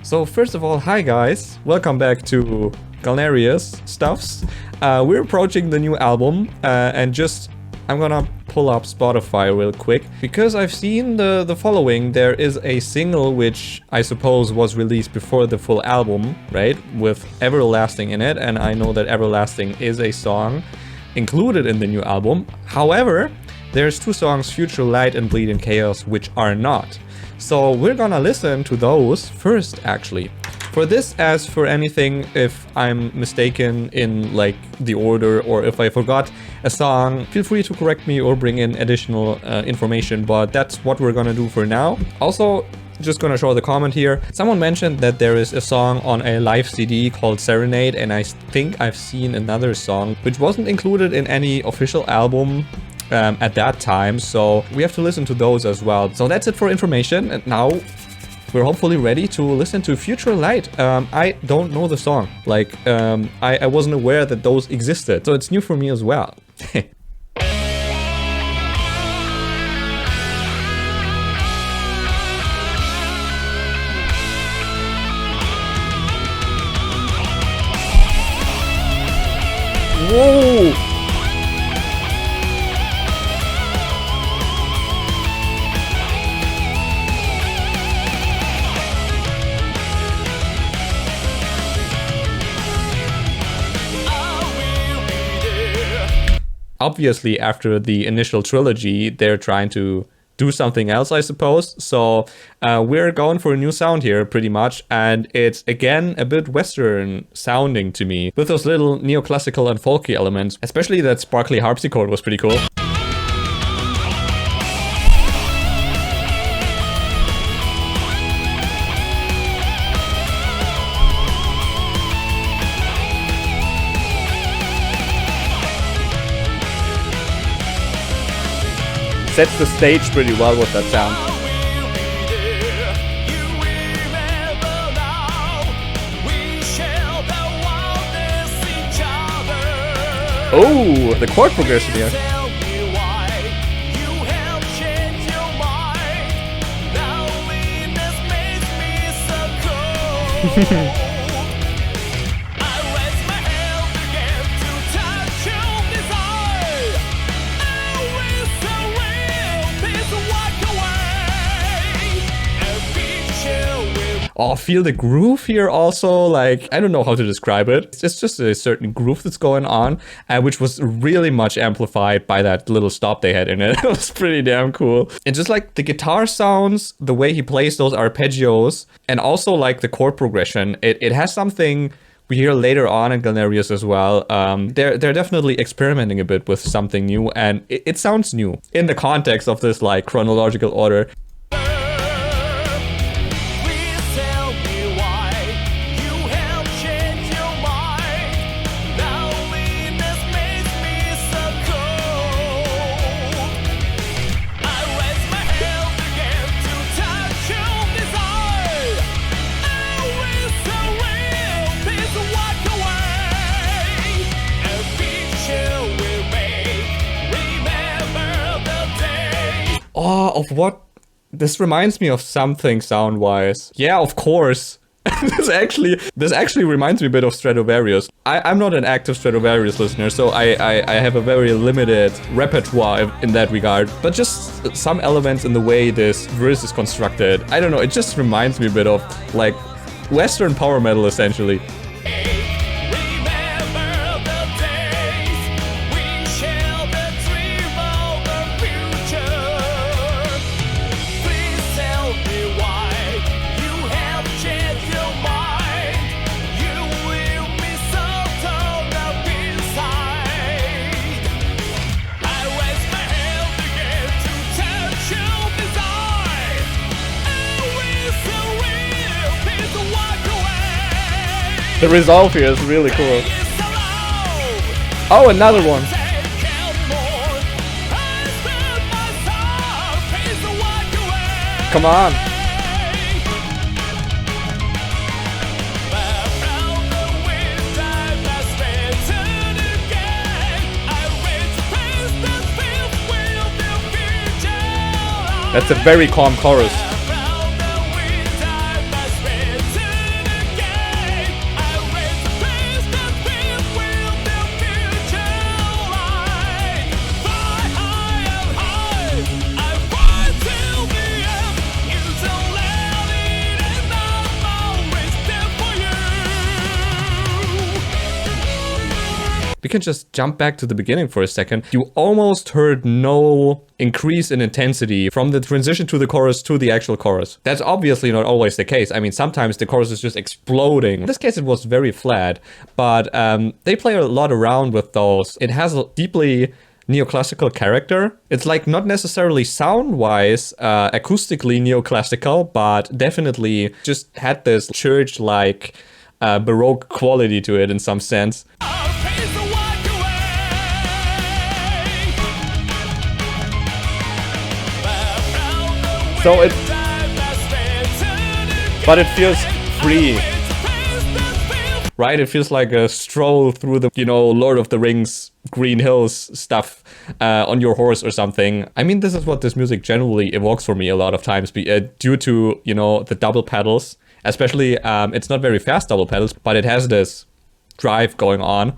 So first of all, hi guys, welcome back to Galneryus Stuffs. We're approaching the new album and I'm gonna pull up Spotify real quick because I've seen the following. There is a single which I suppose was released before the full album, right? With Everlasting in it, and I know that Everlasting is a song included in the new album. However, there's two songs, Future Light and Bleed in Chaos, which are not. So we're gonna listen to those first, actually. For this, as for anything, if I'm mistaken in like the order or if I forgot a song, feel free to correct me or bring in additional information, but that's what we're gonna do for now. Also, just gonna show the comment here. Someone mentioned that there is a song on a live CD called Serenade, and I think I've seen another song which wasn't included in any official album at that time, so we have to listen to those as well. So that's it for information, and now we're hopefully ready to listen to Future Light. I don't know the song, like I wasn't aware that those existed, so it's new for me as well. Whoa! Obviously, after the initial trilogy, they're trying to do something else, I suppose. So we're going for a new sound here, pretty much. And it's, again, a bit Western sounding to me, with those little neoclassical and folky elements. Especially that sparkly harpsichord was pretty cool. Sets the stage pretty well with that sound. Oh, the chord progression here. Oh, feel the groove here also, like, I don't know how to describe it. It's just a certain groove that's going on, which was really much amplified by that little stop they had in it. It was pretty damn cool. And just like the guitar sounds, the way he plays those arpeggios, and also like the chord progression, it has something we hear later on in Galneryus as well. They're definitely experimenting a bit with something new, and it sounds new in the context of this like chronological order. Oh, of what? This reminds me of something sound-wise. Yeah, of course. This actually reminds me a bit of Stradivarius. I'm not an active Stradivarius listener, so I have a very limited repertoire in that regard. But just some elements in the way this verse is constructed, I don't know, it just reminds me a bit of like Western power metal, essentially. The resolve here is really cool. Oh, another one. Come on. That's a very calm chorus. we can just jump back to the beginning for a second. You almost heard no increase in intensity from the transition to the chorus to the actual chorus. That's obviously not always the case. I mean, sometimes the chorus is just exploding. In this case, it was very flat, but they play a lot around with those. It has a deeply neoclassical character. It's like not necessarily sound-wise, acoustically neoclassical, but definitely just had this church-like Baroque quality to it in some sense. So but it feels free, right? It feels like a stroll through the, Lord of the Rings, Green Hills stuff on your horse or something. I mean, this is what this music generally evokes for me a lot of times, due to, the double pedals. Especially, it's not very fast double pedals, but it has this drive going on.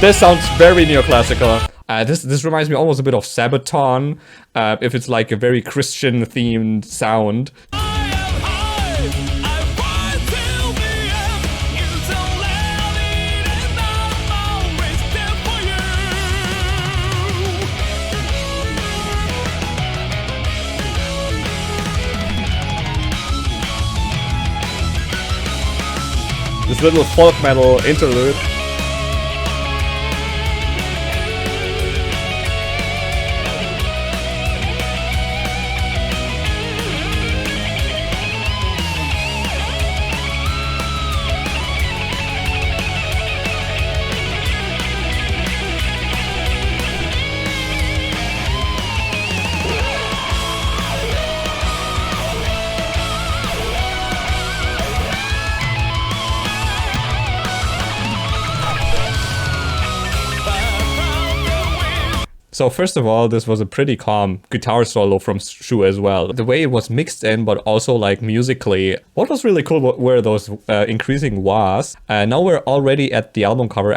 This sounds very neoclassical. This reminds me almost a bit of Sabaton, if it's like a very Christian-themed sound. This little folk metal interlude. So first of all, this was a pretty calm guitar solo from Shu as well. The way it was mixed in, but also like musically. What was really cool were those increasing wahs. Now we're already at the album cover.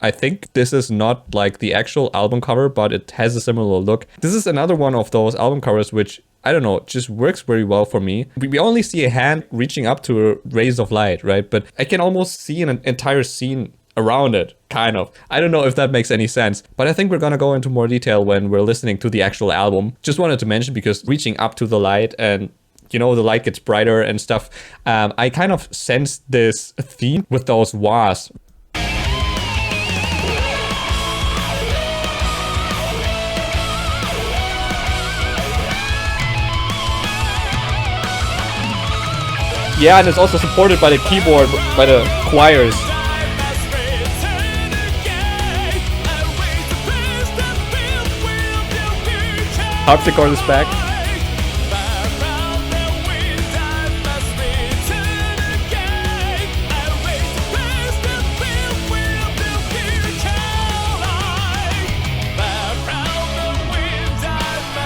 I think this is not like the actual album cover, but it has a similar look. This is another one of those album covers which, I don't know, just works very well for me. We only see a hand reaching up to a rays of light, right? But I can almost see an entire scene around it, kind of. I don't know if that makes any sense, but I think we're gonna go into more detail when we're listening to the actual album. Just wanted to mention, because reaching up to the light and the light gets brighter and stuff, I kind of sensed this theme with those wahs. Yeah, and it's also supported by the keyboard, by the choirs. Harpsichord is back.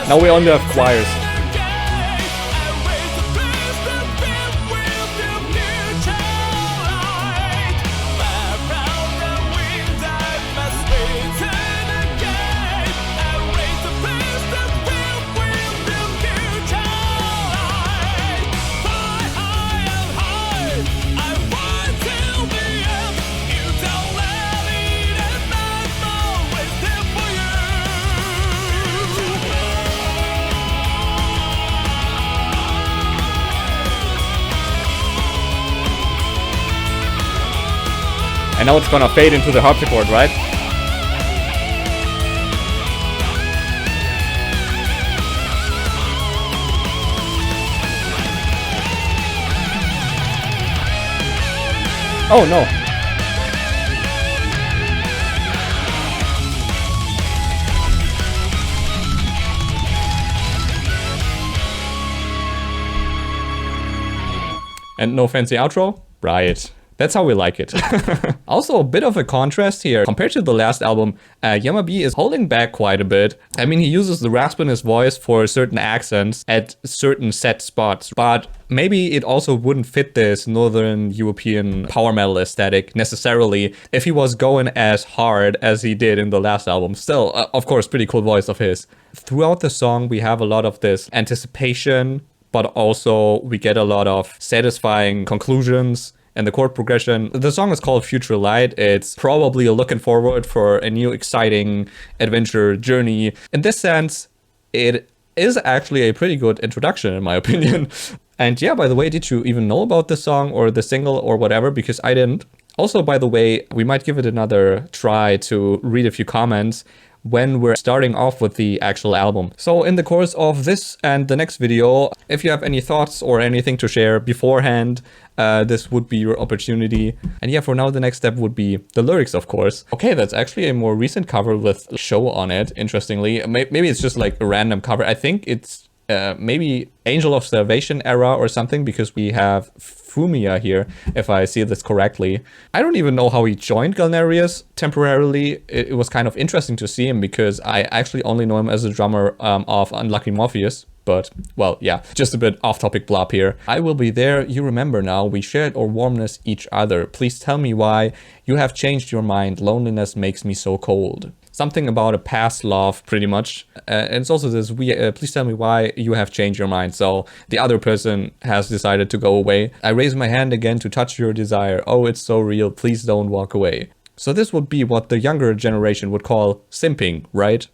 Now we only have choirs. And now it's gonna fade into the harpsichord, right? Oh no. And no fancy outro? Right. That's how we like it. Also, a bit of a contrast here. Compared to the last album, Yamabi is holding back quite a bit. I mean, he uses the rasp in his voice for certain accents at certain set spots, but maybe it also wouldn't fit this Northern European power metal aesthetic necessarily if he was going as hard as he did in the last album. Still, of course, pretty cool voice of his. Throughout the song, we have a lot of this anticipation, but also we get a lot of satisfying conclusions and the chord progression. The song is called Future Light. It's probably looking forward for a new exciting adventure journey. In this sense, it is actually a pretty good introduction in my opinion. And yeah, by the way, did you even know about the song or the single or whatever? Because I didn't. Also, by the way, we might give it another try to read a few comments when we're starting off with the actual album. So in the course of this and the next video, if you have any thoughts or anything to share beforehand, this would be your opportunity. And yeah, for now, the next step would be the lyrics, of course. Okay, that's actually a more recent cover with show on it, interestingly. Maybe it's just like a random cover. I think it's maybe Angel of Salvation era or something, because we have Fumiya here, if I see this correctly. I don't even know how he joined Galneryus temporarily. It was kind of interesting to see him, because I actually only know him as a drummer of Unlucky Morpheus. But, well, yeah, just a bit off-topic blop here. I will be there, you remember now, we shared our warmness each other. Please tell me why you have changed your mind, loneliness makes me so cold. Something about a past love, pretty much. And it's also this, please tell me why you have changed your mind. So the other person has decided to go away. I raise my hand again to touch your desire. Oh, it's so real, please don't walk away. So this would be what the younger generation would call simping, right?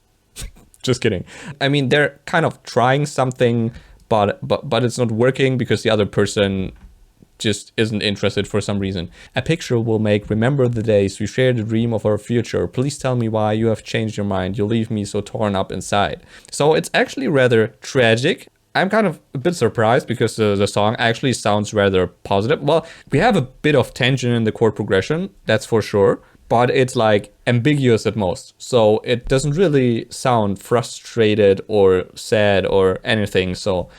Just kidding. I mean, they're kind of trying something, but it's not working because the other person just isn't interested for some reason. A picture will make remember the days we shared the dream of our future. Please tell me why you have changed your mind. You leave me so torn up inside. So it's actually rather tragic. I'm kind of a bit surprised because the song actually sounds rather positive. Well, we have a bit of tension in the chord progression, that's for sure. But it's like ambiguous at most. So it doesn't really sound frustrated or sad or anything. So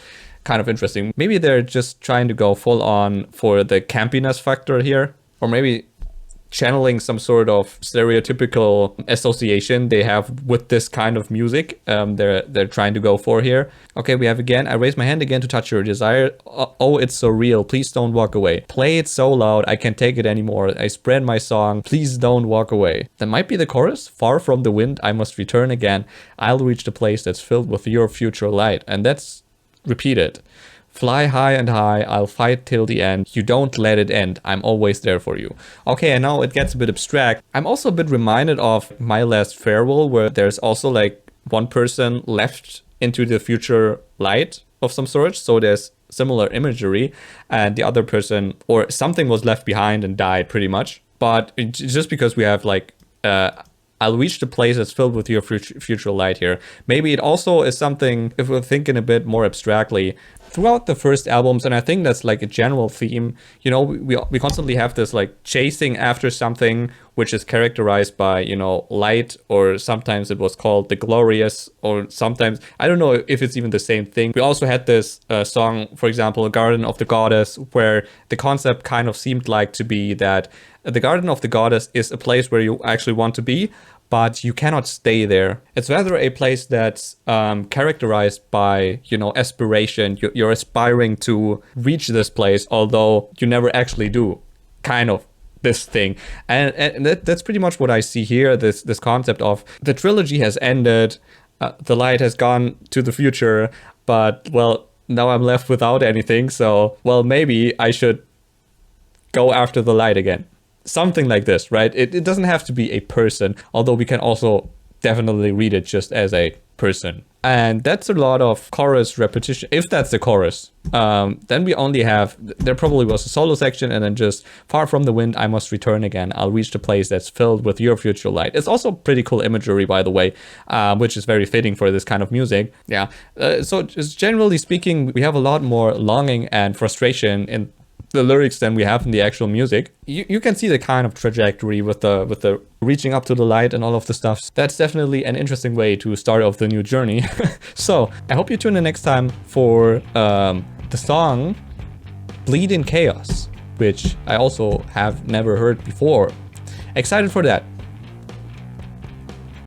kind of interesting. Maybe they're just trying to go full on for the campiness factor here. Or maybe channeling some sort of stereotypical association they have with this kind of music they're trying to go for here. Okay, we have again, I raise my hand again to touch your desire. Oh, it's so real, please don't walk away. Play it so loud, I can't take it anymore. I spread my song, please don't walk away. That might be the chorus. Far from the wind, I must return again. I'll reach the place that's filled with your future light. And that's repeated. Fly high and high, I'll fight till the end. You don't let it end, I'm always there for you. Okay, and now it gets a bit abstract. I'm also a bit reminded of My Last Farewell, where there's also like one person left into the future light of some sort. So there's similar imagery, and the other person or something was left behind and died pretty much. But just because we have like, I'll reach the place that's filled with your future light here. Maybe it also is something, if we're thinking a bit more abstractly, throughout the first albums, and I think that's like a general theme, you know, we constantly have this like chasing after something which is characterized by, you know, light, or sometimes it was called the glorious, or sometimes, I don't know if it's even the same thing. We also had this song, for example, Garden of the Goddess, where the concept kind of seemed like to be that the Garden of the Goddess is a place where you actually want to be, but you cannot stay there. It's rather a place that's characterized by, you know, aspiration. You're aspiring to reach this place, although you never actually do. Kind of this thing. And that's pretty much what I see here, this concept of the trilogy has ended, the light has gone to the future, but, well, now I'm left without anything, so, well, maybe I should go after the light again. Something like this, right? It doesn't have to be a person, although we can also definitely read it just as a person. And that's a lot of chorus repetition. If that's the chorus, then we only have, there probably was a solo section and then just far from the wind, I must return again. I'll reach the place that's filled with your future light. It's also pretty cool imagery, by the way, which is very fitting for this kind of music. Yeah. So just generally speaking, we have a lot more longing and frustration in the lyrics than we have in the actual music. You can see the kind of trajectory with the reaching up to the light and all of the stuff. That's definitely an interesting way to start off the new journey. So I hope you tune in next time for the song Bleed in Chaos. which I also have never heard before. Excited for that.